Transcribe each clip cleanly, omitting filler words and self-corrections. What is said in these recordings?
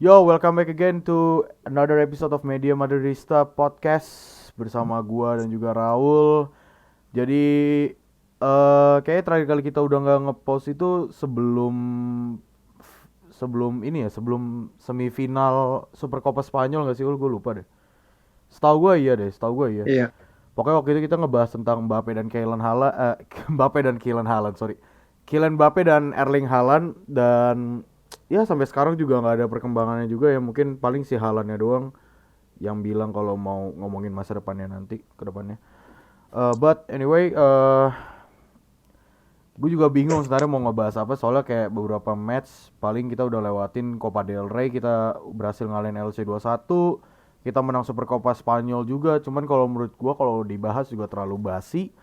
Yo, welcome back again to another episode of Media Madridista Podcast bersama gua dan juga Raul. Jadi kayaknya terakhir kali kita udah nggak ngepost itu sebelum sebelum ini ya, sebelum semifinal Super Copa Spanyol nggak sih? Gue lupa deh. Setahu gua iya. Iya, Pokoknya waktu itu kita ngebahas tentang Mbappe dan Kylian Haaland, Mbappe dan Kylian Haaland, sorry. Kylian Mbappe dan Erling Haaland dan ya sampai sekarang juga nggak ada perkembangannya juga ya, mungkin paling si Haalandnya doang yang bilang kalau mau ngomongin masa depannya nanti ke depannya. But anyway, gue juga bingung sebenarnya mau ngebahas apa soalnya kayak beberapa match paling kita udah lewatin Copa del Rey, kita berhasil ngalahin LC 1, kita menang Super Copa Spanyol juga. Cuman kalau menurut gua kalau dibahas juga terlalu basi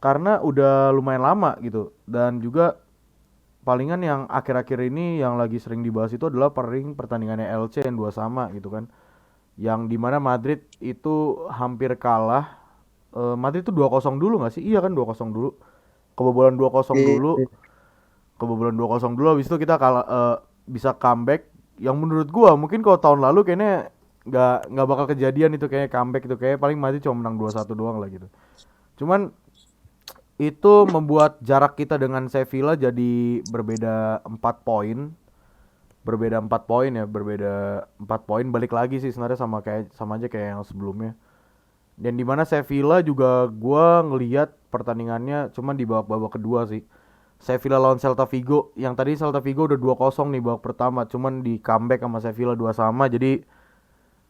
karena udah lumayan lama gitu. Dan juga palingan yang akhir-akhir ini yang lagi sering dibahas itu adalah paling pertandingannya LC yang 2-2 gitu kan. Yang dimana Madrid itu hampir kalah. Madrid itu 2-0 dulu gak sih? Iya kan 2-0 dulu. Kebobolan 2-0 dulu. iya, Kebobolan 2-0 dulu, habis itu kita kalah, bisa comeback. Yang menurut gua mungkin kalau tahun lalu kayaknya nggak bakal kejadian itu, kayak comeback itu kayak paling Madrid cuma menang 2-1 doang lah gitu. Cuman itu membuat jarak kita dengan Sevilla jadi berbeda 4 poin. Berbeda 4 poin ya, berbeda 4 poin, balik lagi sih sebenarnya sama aja kayak yang sebelumnya. Dan dimana Sevilla juga gua ngelihat pertandingannya cuman di babak kedua sih. Sevilla lawan Celta Vigo, yang tadi Celta Vigo udah 2-0 nih babak pertama, cuman di comeback sama Sevilla 2-2. Jadi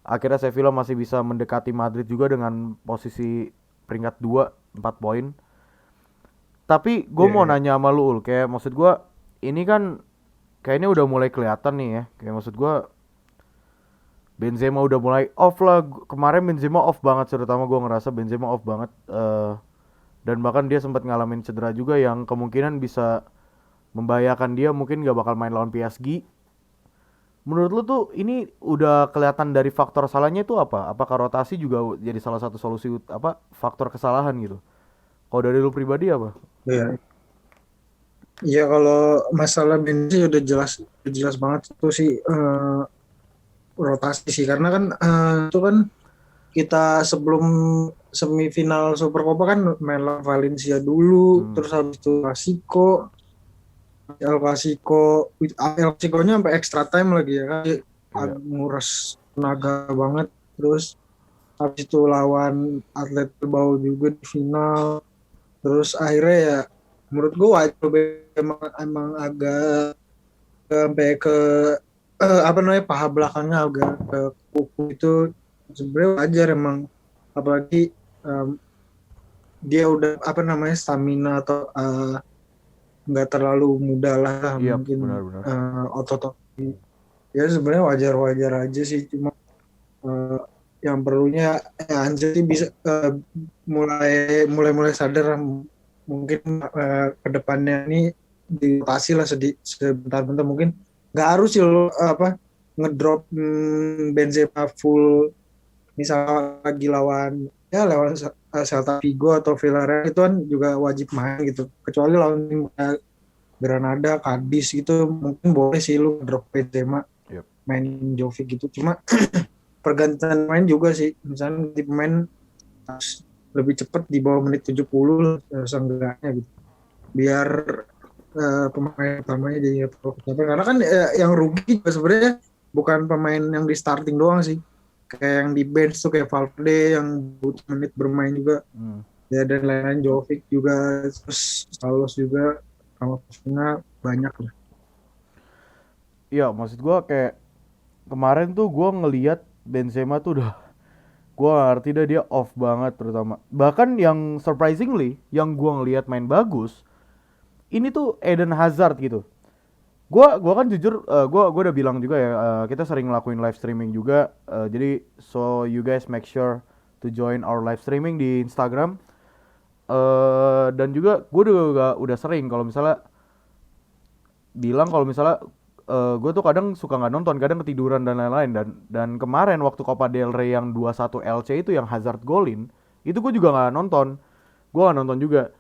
akhirnya Sevilla masih bisa mendekati Madrid juga dengan posisi peringkat 2 4 poin. Tapi gue iya, mau iya. nanya sama lu Ul, kayak maksud gue ini kan kayaknya udah mulai kelihatan nih ya. Kayak maksud gue Benzema udah mulai off lah. Kemarin Benzema off banget, terutama gue ngerasa Benzema off banget. Dan bahkan dia sempat ngalamin cedera juga yang kemungkinan bisa membahayakan dia, mungkin gak bakal main lawan PSG. Menurut lu tuh ini udah kelihatan dari faktor salahnya itu apa? Apakah rotasi juga jadi salah satu solusi apa faktor kesalahan gitu? Kalau dari lu pribadi apa? Iya, iya, kalau masalah Benzi udah jelas banget itu sih, rotasi sih karena kan itu kan kita sebelum semifinal Super Copa kan main lawan Valencia dulu, Hmm, terus habis itu El Clasico-nya sampai extra time lagi ya kan, iya. nguras tenaga banget, terus habis itu lawan Atlet Bilbao juga di final. Terus akhirnya ya menurut gue wajar, emang agak sampai ke apa namanya, paha belakangnya agak ke kuku itu sebenarnya wajar emang, apalagi em, dia udah apa namanya stamina atau nggak terlalu muda lah Iya, mungkin, benar-benar. otot ya sebenarnya wajar-wajar aja sih, cuma eh, yang perlunya Ancelotti bisa mulai mulai mulai sadar mungkin ke depannya ini dirotasi lah sebentar-bentar, mungkin nggak harus sih lo apa ngedrop Benzema full, misal lagi lawan ya lawan Celta Vigo atau Villarreal itu kan juga wajib main gitu, kecuali lawan tim kayak Granada, Cadiz gitu mungkin boleh sih lu drop Benzema Iya. main Jovic gitu, cuma pergantian main juga sih, misalnya di pemain harus lebih cepat di bawah menit 70 seenggaknya gitu, biar pemain utamanya jadi capek, karena kan yang rugi juga sebenarnya bukan pemain yang di starting doang sih, kayak yang di bench tuh kayak Valverde yang butuh menit bermain juga Hmm. ya, dan lain-lain, Jovic juga, terus Salos juga, sama banyak lah. Iya, maksud gua kayak kemarin tuh gua ngelihat Benzema tuh udah gua gak ngerti dah, dia off banget terutama. Bahkan yang surprisingly yang gua ngelihat main bagus ini tuh Eden Hazard gitu. Gua kan jujur, gua udah bilang juga ya, kita sering ngelakuin live streaming juga, jadi so you guys make sure to join our live streaming di Instagram. Dan juga gue udah sering kalau misalnya bilang kalau misalnya gue tuh kadang suka nggak nonton, kadang ketiduran dan lain-lain. Dan kemarin waktu Copa del Rey yang 2-1 LC itu yang Hazard golin, itu gue juga nggak nonton. Gue nggak nonton juga.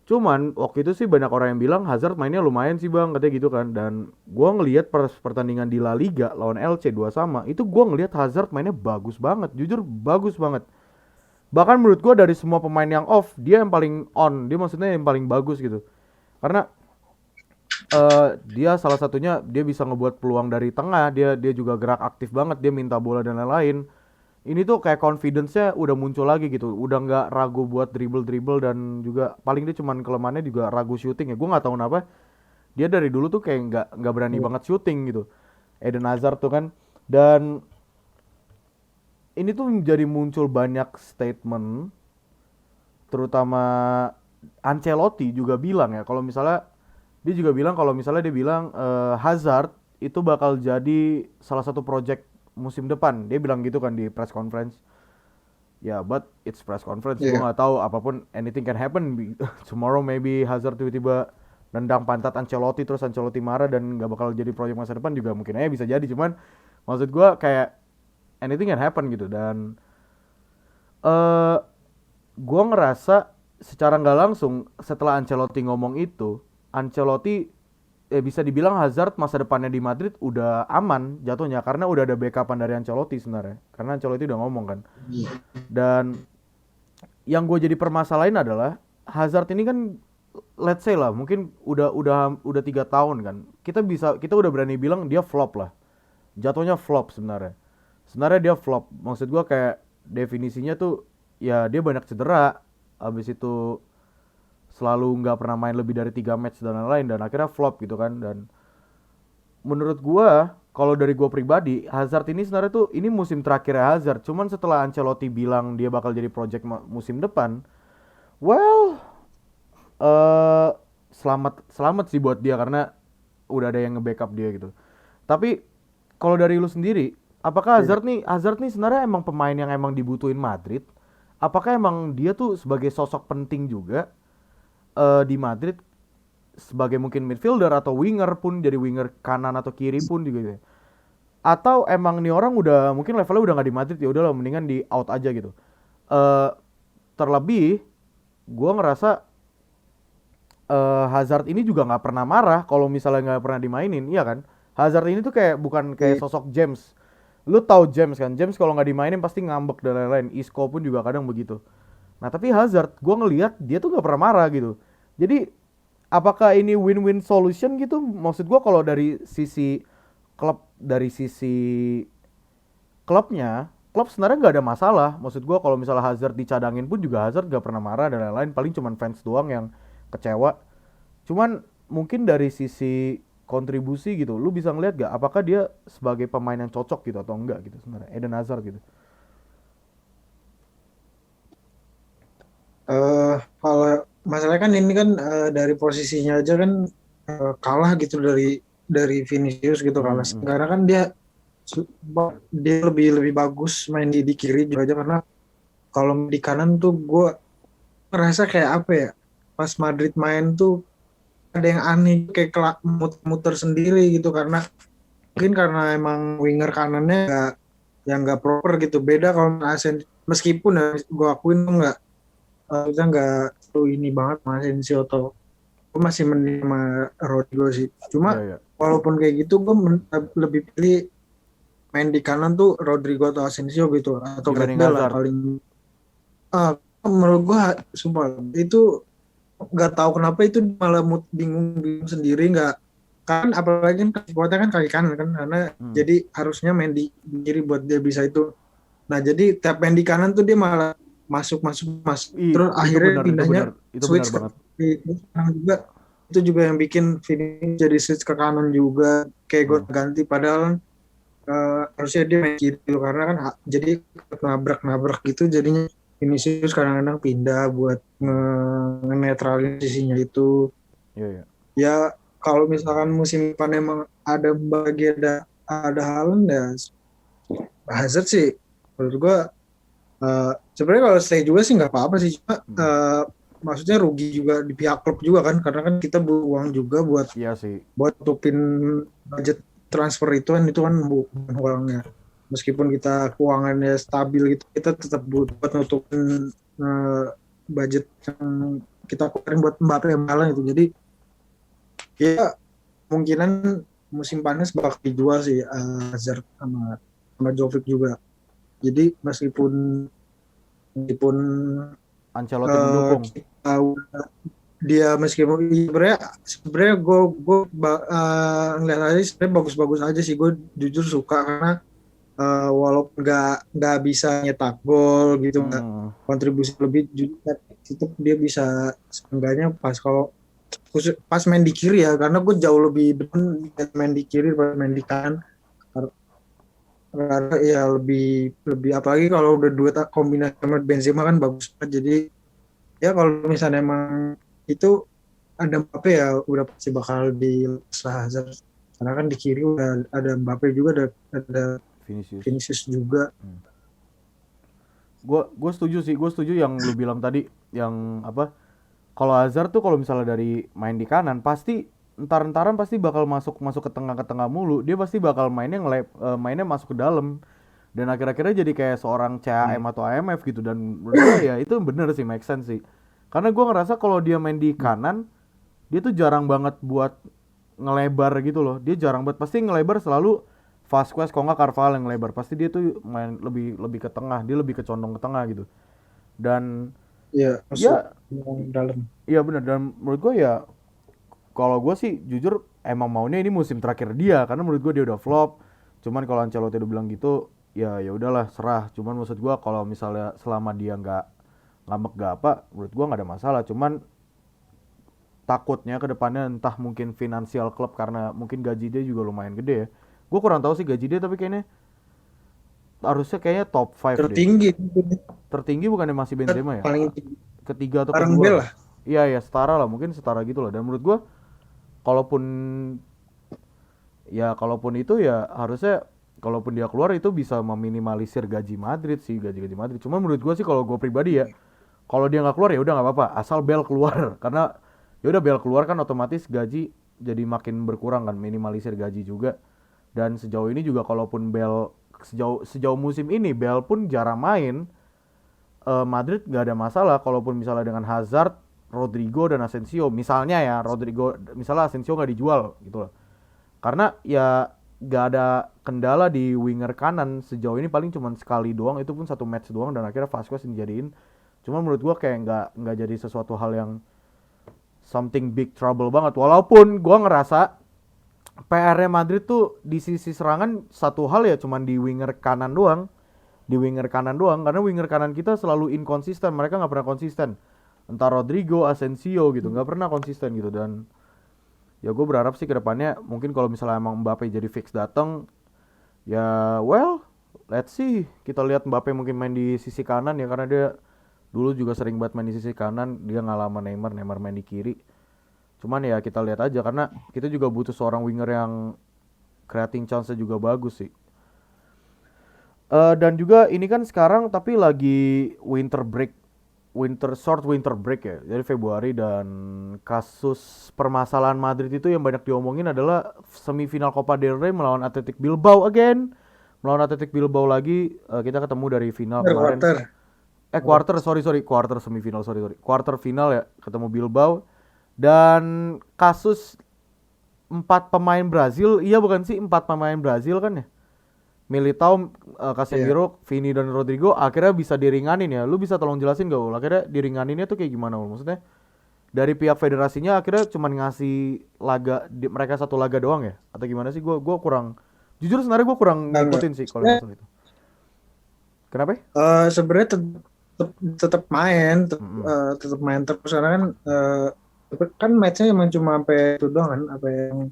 Cuman waktu itu sih banyak orang yang bilang Hazard mainnya lumayan sih bang, katanya gitu kan. Dan gua ngelihat pertandingan di La Liga lawan LC 2 sama, itu gua ngelihat Hazard mainnya bagus banget, jujur bagus banget. Bahkan menurut gua dari semua pemain yang off, dia yang paling on, dia maksudnya yang paling bagus gitu. Karena dia salah satunya dia bisa ngebuat peluang dari tengah, dia juga gerak aktif banget, dia minta bola dan lain-lain. Ini tuh kayak confidence-nya udah muncul lagi gitu, udah nggak ragu buat dribble dan juga paling dia cuman kelemahannya juga ragu shooting ya. Gue nggak tahu kenapa dia dari dulu tuh kayak nggak berani banget shooting gitu. Eden Hazard tuh kan. Dan ini tuh menjadi muncul banyak statement, terutama Ancelotti juga bilang ya, kalau misalnya dia juga bilang kalau misalnya dia bilang Hazard itu bakal jadi salah satu project musim depan. Dia bilang gitu kan di press conference. Ya, but it's press conference. Gue Iya. nggak tahu apapun, anything can happen. Tomorrow maybe Hazard tiba-tiba nendang pantat Ancelotti terus Ancelotti marah dan nggak bakal jadi proyek masa depan juga mungkin aja bisa jadi. Cuman maksud gue kayak anything can happen gitu. Dan eh gue ngerasa secara nggak langsung setelah Ancelotti ngomong itu, Ancelotti bisa dibilang Hazard masa depannya di Madrid udah aman jatuhnya karena udah ada backupan dari Ancelotti sebenarnya. Karena Ancelotti udah ngomong kan. Dan yang gue jadi permasalahan adalah Hazard ini kan let's say lah mungkin udah 3 tahun kan, kita udah berani bilang dia flop lah, jatuhnya flop sebenarnya dia flop. Maksud gue kayak definisinya tuh ya dia banyak cedera, abis itu selalu nggak pernah main lebih dari 3 match dan lain-lain dan akhirnya flop gitu kan. Dan menurut gua kalau dari gua pribadi Hazard ini sebenarnya tuh ini musim terakhir Hazard, cuman setelah Ancelotti bilang dia bakal jadi project musim depan, well eh selamat selamat sih buat dia karena udah ada yang nge-backup dia gitu. Tapi kalau dari lu sendiri, apakah Iya. Hazard nih sebenarnya emang pemain yang emang dibutuhin Madrid? Apakah emang dia tuh sebagai sosok penting juga di Madrid sebagai mungkin midfielder atau winger pun, jadi winger kanan atau kiri pun juga gitu. Atau emang nih orang udah mungkin levelnya udah nggak di Madrid, ya udahlah mendingan di out aja gitu. eh Terlebih gue ngerasa Hazard ini juga nggak pernah marah kalau misalnya nggak pernah dimainin, iya kan? Hazard ini tuh kayak bukan kayak Iya. sosok James. Lu tahu James kan? James kalau nggak dimainin pasti ngambek dan lain-lain. Isco pun juga kadang begitu. Nah tapi Hazard, gue ngelihat dia tuh nggak pernah marah gitu. Jadi apakah ini win-win solution gitu? Maksud gue kalau dari sisi klub, dari sisi klubnya, klub sebenarnya nggak ada masalah. Maksud gue kalau misalnya Hazard dicadangin pun juga Hazard gak pernah marah dan lain-lain. Paling cuman fans doang yang kecewa. Cuman mungkin dari sisi kontribusi gitu, lu bisa ngeliat gak apakah dia sebagai pemain yang cocok gitu atau enggak gitu sebenarnya Eden Hazard gitu. Kalau masalahnya kan ini kan dari posisinya aja kan kalah gitu dari Vinicius gitu kalah. Hmm, Karena kan su- dia lebih lebih bagus main di kiri juga aja karena kalau di kanan tuh gue ngerasa kayak apa ya, pas Madrid main tuh ada yang aneh kayak muter sendiri gitu karena mungkin karena emang winger kanannya nggak yang nggak proper gitu, beda kalau meskipun ya gue akuin tuh kita nggak tuh ini banget sama Asensio atau gue masih mending sama Rodrigo sih, cuma iya iya. walaupun kayak gitu gue lebih pilih main di kanan tuh Rodrigo atau Asensio gitu atau Gareth Dibanding Bale lah Hazard. paling. Menurut gue sumpah itu nggak tahu kenapa itu malah bingung sendiri, nggak kan apalagi kan kuatnya kan kaki kanan kan karena Hmm. jadi harusnya main di kiri buat dia bisa itu. Nah jadi tiap main di kanan tuh dia malah masuk terus Itu akhirnya benar, pindahnya itu benar switch ke banget. di kanan juga, itu juga yang bikin Vini jadi switch ke kanan juga kayak gue Hmm. ganti padahal harusnya dia main kiri gitu. Karena kan jadi nabrak gitu jadinya Vinicius kadang-kadang pindah buat ngenetralin sisinya itu. Iya iya. Ya kalau misalkan musim depan emang ada Haaland ya Hazard sih menurut gua sebenarnya kalau stay juga sih nggak apa-apa sih, cuma Hmm. maksudnya rugi juga di pihak klub juga kan karena kan kita butuh uang juga buat Iya sih. nutupin budget transfer itu kan bukan uangnya, meskipun kita keuangannya stabil gitu kita tetap butuh buat nutupin budget yang kita keluarin buat Mbappe yang malang itu. Jadi ya kemungkinan musim panas bakal dijual sih Hazard sama Jovic juga. Jadi meskipun Ancelotti mendukung. kita dia meskipun sebenarnya gue ngeliat aja sebenarnya bagus-bagus aja sih, gue jujur suka karena walaupun nggak bisa nyetak gol gitu, nggak kontribusi lebih, itu dia bisa seenggaknya pas main di kiri ya, karena gue jauh lebih demen main di kiri daripada main di kanan, karena ya lebih apalagi kalau udah dua kombinasi sama Benzema kan bagus banget. Jadi ya kalau misalnya emang itu ada Mbappe ya udah pasti bakal dilepas Hazard, karena kan di kiri udah ada Mbappe juga, ada Vinicius juga. Gue setuju yang lu bilang tadi, yang apa, kalau Hazard tuh kalau misalnya dari main di kanan pasti entar-entaran pasti bakal masuk ke tengah mulu, dia pasti bakal mainnya masuk ke dalam, dan akhir-akhirnya jadi kayak seorang CAM atau AMF gitu. Dan menurut gue ya itu bener sih, make sense sih, karena gue ngerasa kalau dia main di kanan dia tuh jarang banget buat ngelebar gitu loh, dia jarang banget, pasti ngelebar selalu Vasquez kalau nggak Carvalho yang lebar, pasti dia tuh main lebih ke tengah, dia lebih kecondong ke tengah gitu. Dan Iya, masuk ya dalam. iya benar, dan menurut gue ya kalau gue sih jujur emang maunya ini musim terakhir dia, karena menurut gue dia udah flop. Cuman kalau Ancelotti udah bilang gitu, ya udahlah serah. Cuman maksud gue kalau misalnya selama dia nggak ngambek gak apa, menurut gue nggak ada masalah. Cuman takutnya ke depannya entah mungkin finansial klub, karena mungkin gaji dia juga lumayan gede ya. Gue kurang tahu sih gaji dia, tapi kayaknya top 5 deh. Tertinggi. Tertinggi bukannya masih Benzema ya? Paling tinggi. Ketiga atau Bareng kedua Bel lah. lah. Iya setara lah, mungkin setara gitu lah. Dan menurut gua kalaupun kalaupun itu ya harusnya kalaupun dia keluar itu bisa meminimalisir gaji Madrid sih, gaji Madrid. Cuma menurut gua sih kalau gua pribadi ya, kalau dia nggak keluar ya udah nggak apa-apa, asal Bel keluar. Karena ya udah Bel keluar kan otomatis gaji jadi makin berkurang kan, minimalisir gaji juga. Dan sejauh ini juga kalaupun Bel sejauh musim ini Bel pun jarang main, Madrid nggak ada masalah kalaupun misalnya dengan Hazard, Rodrigo dan Asensio misalnya ya, misalnya Asensio nggak dijual gitu loh, karena ya nggak ada kendala di winger kanan sejauh ini, paling cuma sekali doang, itu pun satu match doang, dan akhirnya Vasquez dijadiin. Cuma menurut gua kayak nggak jadi sesuatu hal yang something big trouble banget, walaupun gua ngerasa PR-nya Madrid tuh di sisi serangan satu hal ya, cuman di winger kanan doang, karena winger kanan kita selalu inkonsisten, mereka nggak pernah konsisten, entah Rodrigo, Asensio gitu, nggak pernah konsisten gitu. Dan ya gue berharap sih kedepannya mungkin kalau misalnya emang Mbappe jadi fix datang, ya well let's see, kita lihat Mbappe mungkin main di sisi kanan ya, karena dia dulu juga sering banget main di sisi kanan, dia ngalamin Neymar main di kiri. Cuman ya kita lihat aja, karena kita juga butuh seorang winger yang creating chance-nya juga bagus sih. Dan juga ini kan sekarang tapi lagi winter break ya, jadi Februari, dan kasus permasalahan Madrid itu yang banyak diomongin adalah semifinal Copa del Rey melawan Athletic Bilbao lagi. Kita ketemu dari final kemarin. Quarter semifinal, quarter final ya, ketemu Bilbao. Dan kasus 4 pemain Brazil kan ya, Militao, Casemiro, Vini dan Rodrigo akhirnya bisa diringanin ya. Lu bisa tolong jelasin gak Ul? Akhirnya diringaninnya tuh kayak gimana Ul? Maksudnya dari pihak federasinya akhirnya cuman ngasih mereka satu laga doang ya? Atau gimana sih? Gua kurang, jujur sebenarnya gue kurang ngikutin sih kalau masalah itu. Kenapa? Sebenarnya tetap main terus, karena kan matchnya emang cuma sampai itu doang kan, apa yang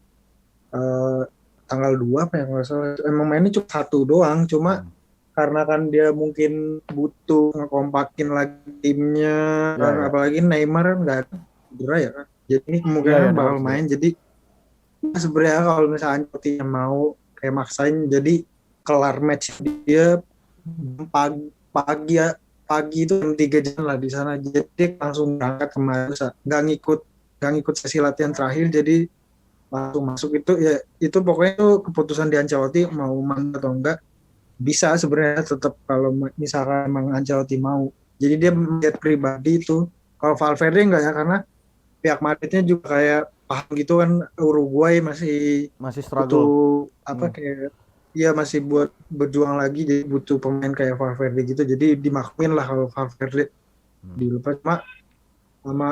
tanggal 2 apa yang nggak salah, emang mainnya cuma satu doang, cuma karena kan dia mungkin butuh ngekompakin lagi timnya, kan apalagi Neymar kan nggak cedera ya kan, jadi kemungkinan bakal main. Jadi sebenarnya kalau misalnya Ancelotti mau kayak maksain, jadi kelar match dia pagi itu jam 3 jam lah di sana, jadi langsung berangkat kemarin, nggak ngikut sesi latihan terakhir, jadi langsung masuk. Itu ya itu pokoknya itu keputusan di Ancelotti mau main atau enggak, bisa sebenarnya tetap kalau misalkan emang Ancelotti mau. Jadi dia melihat pribadi itu Kalau Valverde enggak ya, karena pihak Madridnya juga kayak paham gitu kan, Uruguay masih Masih butuh struggle. apa Hmm. kayak, ya masih buat berjuang lagi, jadi butuh pemain kayak Valverde gitu, jadi dimaklumin lah kalau Valverde Hmm. dilepas. Cuma sama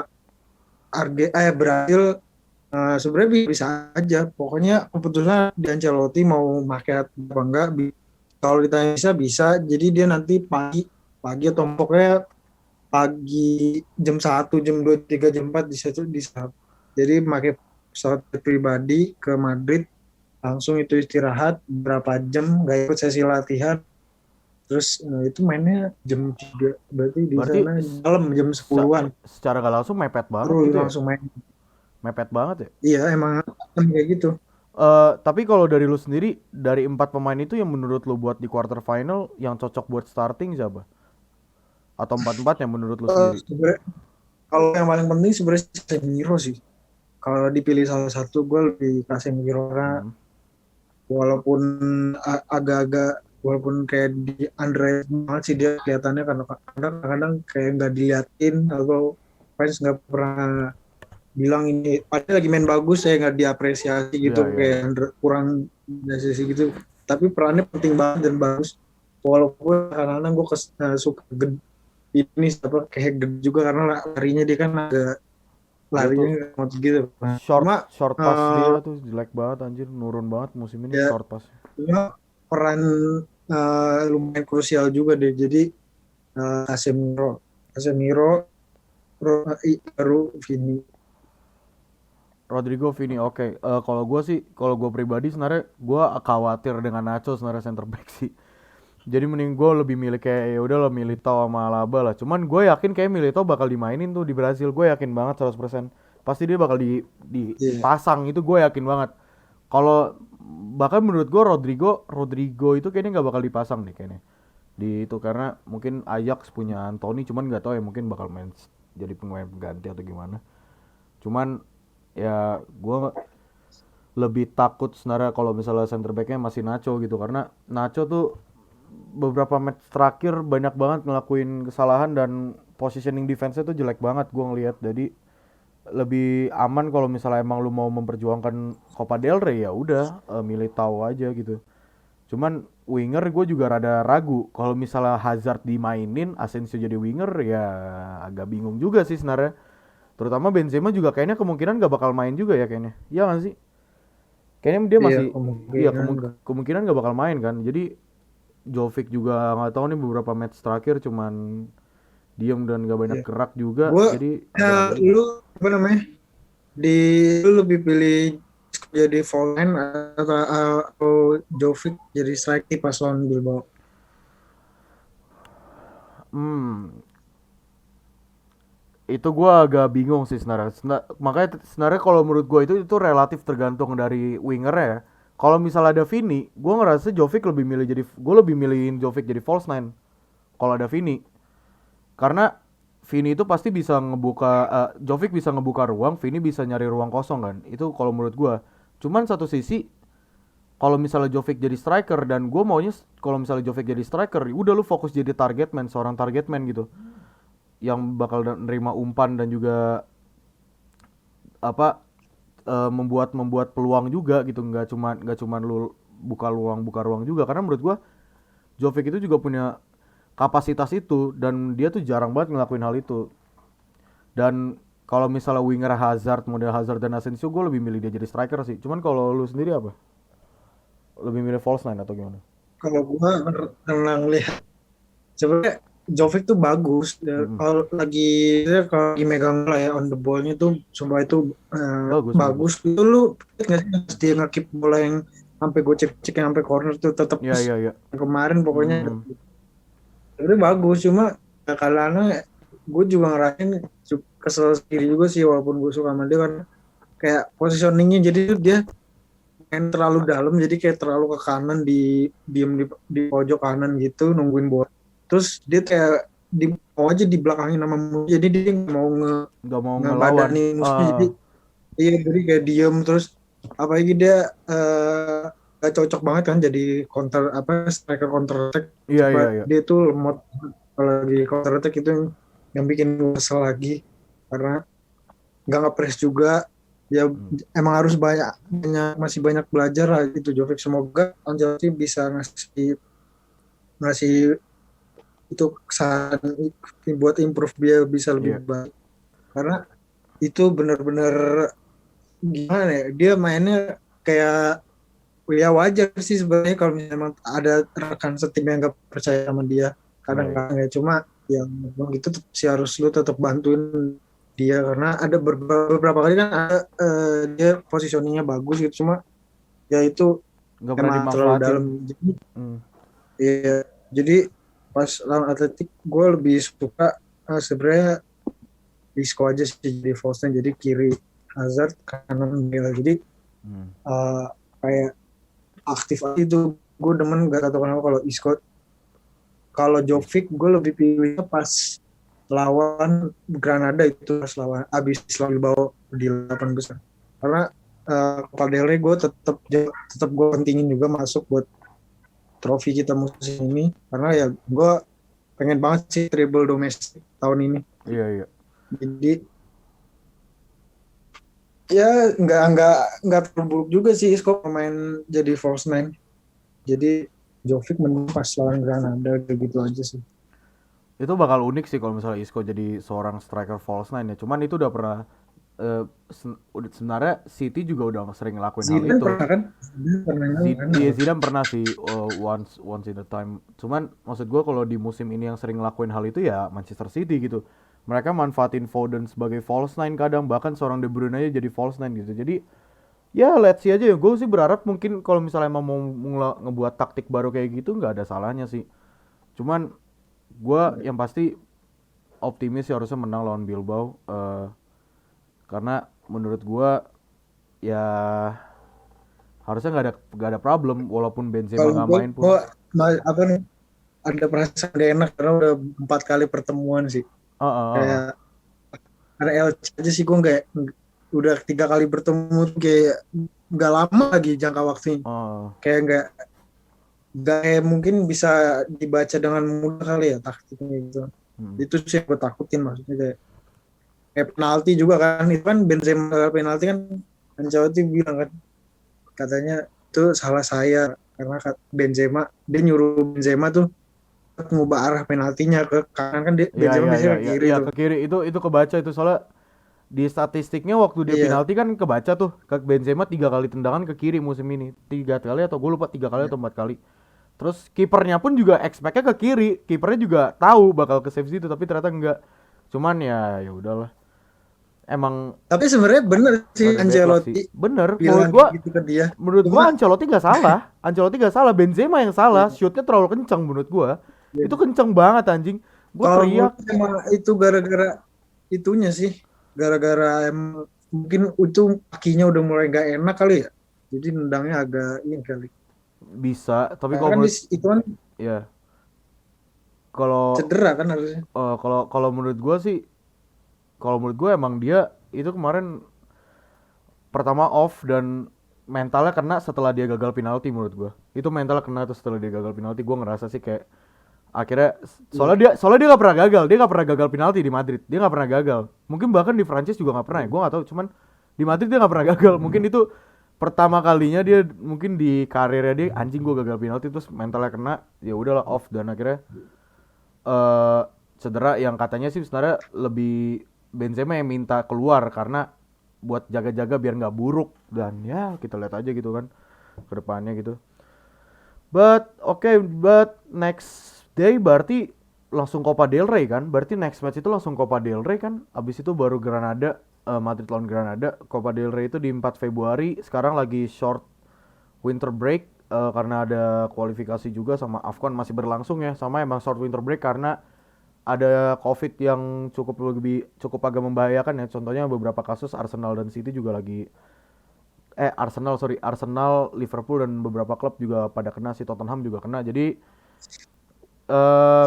Brazil, sebenarnya bisa aja, pokoknya keputusan di Ancelotti mau pakai apa enggak. Kalau ditanya bisa, bisa. Jadi dia nanti pagi pagi atau pokoknya pagi jam 1, jam 2, 3, jam 4 di situ di saat. Jadi pakai pesawat pribadi ke Madrid, langsung itu istirahat berapa jam, gak ikut sesi latihan. Terus itu mainnya jam 3, berarti di Berarti sana malam jam seca- 10-an. secara gak langsung mepet banget Terus gitu ya. langsung main. Mepet banget ya. Iya emang kayak gitu. Tapi kalau dari lu sendiri, dari 4 pemain itu yang menurut lu buat di quarter final yang cocok buat starting siapa? Atau empat-empat yang menurut lu sendiri? Sebenarnya kalau yang paling penting sebenarnya Casemiro sih. Kalau dipilih salah satu, gue lebih Casemiro, karena Hmm. walaupun agak-agak, walaupun kayak di Andre banget sih dia kelihatannya, karena kadang-kadang kayak nggak diliatin, atau fans nggak pernah bilang ini padahal lagi main bagus, saya nggak diapresiasi Iya, gitu, iya, kayak iya. Andre kurang apresiasi gitu. Tapi perannya penting banget dan bagus, walaupun kadang-kadang gue suka ini siapa kayak gede juga, karena larinya dia kan agak, Dia larinya tuh nggak gitu. Nah, short cuma short pass dia uh, tuh jelek banget anjir, nurun banget musim ini ya short pass. cuma peran lumayan krusial juga deh. Jadi Casemiro, Casemiro, baru Vini. Rodrigo, Vini, oke. Kalau gue sih, kalau gue pribadi sebenarnya gue khawatir dengan Nacho sebenarnya center back sih. Jadi mending gue lebih milih kayak ya udah lah Militao sama Alaba lah. Cuman gue yakin kayak Militao bakal dimainin tuh di Brasil. Gue yakin banget 100%. Pasti dia bakal Iya, dipasang itu gue yakin banget. Kalau bahkan menurut gue Rodrigo itu kayaknya nggak bakal dipasang deh kayaknya. Di itu karena mungkin Ajax punya Anthony cuman nggak tahu ya mungkin bakal main jadi pemain pengganti atau gimana. Cuman ya gue lebih takut sebenarnya kalau misalnya center backnya masih Nacho gitu karena Nacho tuh beberapa match terakhir banyak banget ngelakuin kesalahan dan positioning defense-nya tuh jelek banget gue ngelihat. Jadi lebih aman kalau misalnya emang lu mau memperjuangkan Copa del Rey ya udah Militao aja gitu. Cuman winger gue juga rada ragu kalau misalnya Hazard dimainin Asensio jadi winger ya agak bingung juga sih sebenarnya. Terutama Benzema juga kayaknya kemungkinan gak bakal main juga ya kayaknya. Iya gak sih? Kayaknya dia iya masih iya kemungkinan enggak. kemungkinan gak bakal main kan. Jadi Jovic juga nggak tahu nih beberapa match terakhir cuman diem dan gak banyak Iya. gerak juga Gue, jadi agak ragu juga. lu apa namanya? Di Lu lebih pilih jadi false nine atau Jovic jadi striker pas lawan Bilbao? Hmm, itu gua agak bingung sih sebenarnya. Makanya sebenarnya kalau menurut gua itu relatif tergantung dari winger ya. Kalau misalnya ada Vini, gua ngerasa Jovic lebih milih jadi gua lebih milihin Jovic jadi false nine. Kalau ada Vini, karena Vini itu pasti bisa ngebuka Jovic bisa ngebuka ruang, Vini bisa nyari ruang kosong kan. Itu kalau menurut gua. Cuman satu sisi kalau misalnya Jovic jadi striker dan gue maunya kalau misalnya Jovic jadi striker, udah lu fokus jadi target man, seorang target man gitu, yang bakal nerima umpan dan juga apa membuat membuat peluang juga gitu, nggak cuman lu buka ruang juga karena menurut gua Jovic itu juga punya kapasitas itu dan dia tuh jarang banget ngelakuin hal itu. Dan kalau misalnya winger Hazard, model Hazard dan Asensio, gue lebih milih dia jadi striker sih. Cuman kalau lu sendiri apa? Lebih milih false nine atau gimana? Kalau gue pernah lihat, sebenarnya Jovic tuh bagus ya, Mm-mm. kalau lagi megang bola ya, on the ball-nya tuh semua itu Bagus, bagus. bagus. Itu lu nggak sih pas dia ngekip bola yang sampai gocek-gocek yang sampai corner tuh tetap Iya, iya, iya. kemarin pokoknya. Mm-mm. Itu bagus, cuma kadang gue juga ngerasain kesel sendiri juga sih, walaupun gue suka sama dia kan, kayak positioningnya jadi tuh dia main terlalu dalam, jadi kayak terlalu ke kanan, diem di pojok kanan gitu nungguin bola. Terus dia kayak mau aja di belakangin sama musuh, jadi dia nggak mau Nggak mau ngelawan. ngebadani musuhnya, jadi iya, jadi kayak diem terus. Apalagi dia gak cocok banget kan jadi counter apa striker counter attack, Iya, iya, cepat iya. dia tuh lemot kalau di counter attack, itu yang bikin gue kesel lagi. karena nggak nge-press juga. Ya emang harus masih banyak belajar lah itu Jovic. Semoga Ancelotti bisa ngasih ngasih itu kesan buat improve dia bisa lebih Iya. baik, karena itu benar-benar gimana ya, dia mainnya kayak ya wajar sih sebenarnya kalau misalnya emang ada rekan setim yang nggak percaya sama dia Iya, iya. kadang-kadang ya, cuma yang memang itu sih harus lu tetap bantuin dia, karena ada beberapa kali kan ada dia positioningnya bagus gitu, cuma ya itu Nggak pernah emang terlalu dimanfaatin. dalam. Jadi Hmm. ya, jadi pas lawan Atletik gue lebih suka sebenarnya Isco aja sih jadi false nine, jadi kiri Hazard kanan Bale, jadi Hmm. eh, kayak aktif aja itu. Gue demen gak tau kenapa kalau Isco. Kalau Jovic gue lebih pilihnya pas lawan Granada, itu pas lawan abis selalu bawa di 8 besar, karena Copa del Rey gue tetap gue pentingin juga masuk buat trofi kita musim ini, karena ya gue pengen banget sih treble domestik tahun ini. Iya, iya. Jadi ya nggak terlalu buruk juga sih Isco pemain jadi false nine. Jadi Jovic mending pas lawan Granada gitu aja sih. Itu bakal unik sih kalau misalnya Isco jadi seorang striker false nine ya. Cuman itu udah pernah sebenarnya City juga udah sering ngelakuin hal Zidane itu. pernah kan? Zidane pernah kan? Iya, Zidane pernah sih once in a time. Cuman maksud gue kalau di musim ini yang sering ngelakuin hal itu ya Manchester City gitu. Mereka manfaatin Foden sebagai false nine kadang, bahkan seorang De Bruyne aja jadi false nine gitu. Jadi ya let's see aja ya. Gue sih berharap mungkin kalau misalnya emang mau ngebuat taktik baru kayak gitu nggak ada salahnya sih. Cuman gue yang pasti optimis sih harusnya menang lawan Bilbao. Karena menurut gue ya harusnya nggak ada problem walaupun Benzema Kalau nggak gue, main pun. apa nih, ada perasaan gak enak karena udah 4 kali pertemuan sih. Ah, ah, ah. Kayak karena LC aja sih gue kayak udah 3 kali bertemu tuh kayak nggak lama lagi jangka waktunya. Ah. Kayak nggak kayak mungkin bisa dibaca dengan mudah kali ya taktiknya gitu. Hmm. Itu sih yang gue takutin, maksudnya kayak penalti juga kan, itu kan Benzema penalti kan, Ancelotti bilang kan katanya itu salah saya karena Benzema, dia nyuruh Benzema tuh ngubah arah penaltinya ke kanan, kan dia, Iya, Benzema iya, iya, biasanya ke iya, kiri iya, tuh. ke kiri itu kebaca itu soalnya di statistiknya waktu dia Iya, penalti kan kebaca tuh ke Benzema 3 kali tendangan ke kiri musim ini, 3 kali atau gue lupa 3 kali iya. atau 4 kali. Terus kipernya pun juga expect-nya ke kiri, kipernya juga tahu bakal ke save situ tapi ternyata enggak. Cuman ya udahlah. Emang Tapi sebenarnya bener sih ada bad luck sih. Ancelotti Bener, bilang gitu ke dia. menurut gua Cuma Ancelotti nggak salah. Ancelotti nggak salah, Benzema yang salah. ya, Shootnya terlalu kencang menurut gua. Itu ya. kencang banget anjing. Gue Kalau teriak. menurut emang itu gara-gara itunya sih, gara-gara emang mungkin itu kakinya udah mulai gak enak kali ya. Jadi nendangnya agak ini kali. Bisa, tapi Karena kalau kan menurut itu kan ya kalau cedera kan harusnya. kalau kalau menurut gua sih, kalau menurut gua emang dia itu kemarin pertama off dan mentalnya kena setelah dia gagal penalti menurut gua. Itu mentalnya kena tuh setelah dia gagal penalti. Gua ngerasa sih kayak akhirnya Iya. soalnya dia nggak pernah gagal, dia nggak pernah gagal penalti di Madrid, dia nggak pernah gagal, mungkin bahkan di Prancis juga nggak pernah ya, gue nggak tahu, cuman di Madrid dia nggak pernah gagal, mungkin itu pertama kalinya dia mungkin di karirnya dia anjing gue gagal penalti, terus mentalnya kena, ya udahlah off dan akhirnya eh cedera yang katanya sih sebenarnya lebih Benzema yang minta keluar karena buat jaga-jaga biar nggak buruk, dan ya kita lihat aja gitu kan ke depannya gitu. But next day berarti langsung Copa del Rey kan? Berarti next match itu langsung Copa del Rey kan? Abis itu baru Granada, Madrid lawan Granada. Copa del Rey itu di 4 Februari. Sekarang lagi short winter break karena ada kualifikasi juga sama AFCON masih berlangsung ya. Sama emang short winter break karena ada COVID yang cukup agak membahayakan ya. Contohnya beberapa kasus Arsenal dan City juga lagi Arsenal, Liverpool dan beberapa klub juga pada kena, si Tottenham juga kena. Jadi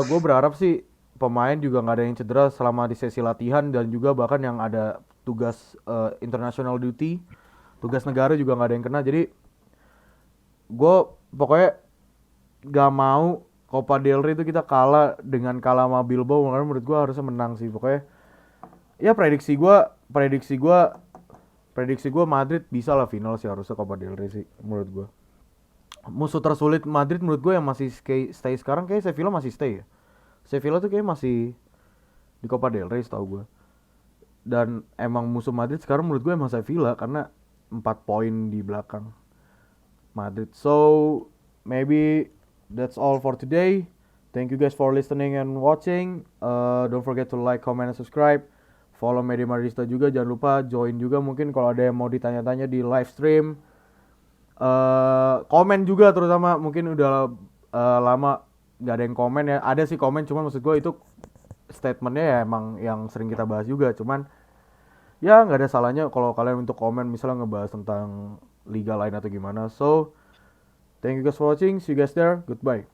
gue berharap sih pemain juga nggak ada yang cedera selama di sesi latihan, dan juga bahkan yang ada tugas international duty, tugas negara juga nggak ada yang kena. Jadi gue pokoknya gak mau Copa del Rey itu kita kalah sama Bilbao, karena menurut gue harusnya menang sih pokoknya. Ya prediksi gua Madrid bisa lah final sih harusnya Copa del Rey sih menurut gua. Musuh tersulit Madrid menurut gua yang masih stay sekarang kayak Sevilla masih stay ya. Sevilla tuh kayak masih di Copa del Rey setahu gua. Dan emang musuh Madrid sekarang menurut gue emang Sevilla karena 4 poin di belakang Madrid. So maybe that's all for today. Thank you guys for listening and watching. Don't forget to like, comment, and subscribe. Follow Media Marista juga. Jangan lupa join juga mungkin kalau ada yang mau ditanya-tanya di live stream. Komen juga terutama mungkin udah lama nggak ada yang komen ya. Ada sih komen cuman maksud gue itu statementnya ya emang yang sering kita bahas juga. Cuman ya nggak ada salahnya kalau kalian untuk komen misalnya ngebahas tentang liga lain atau gimana. So thank you guys for watching. See you guys there. Goodbye.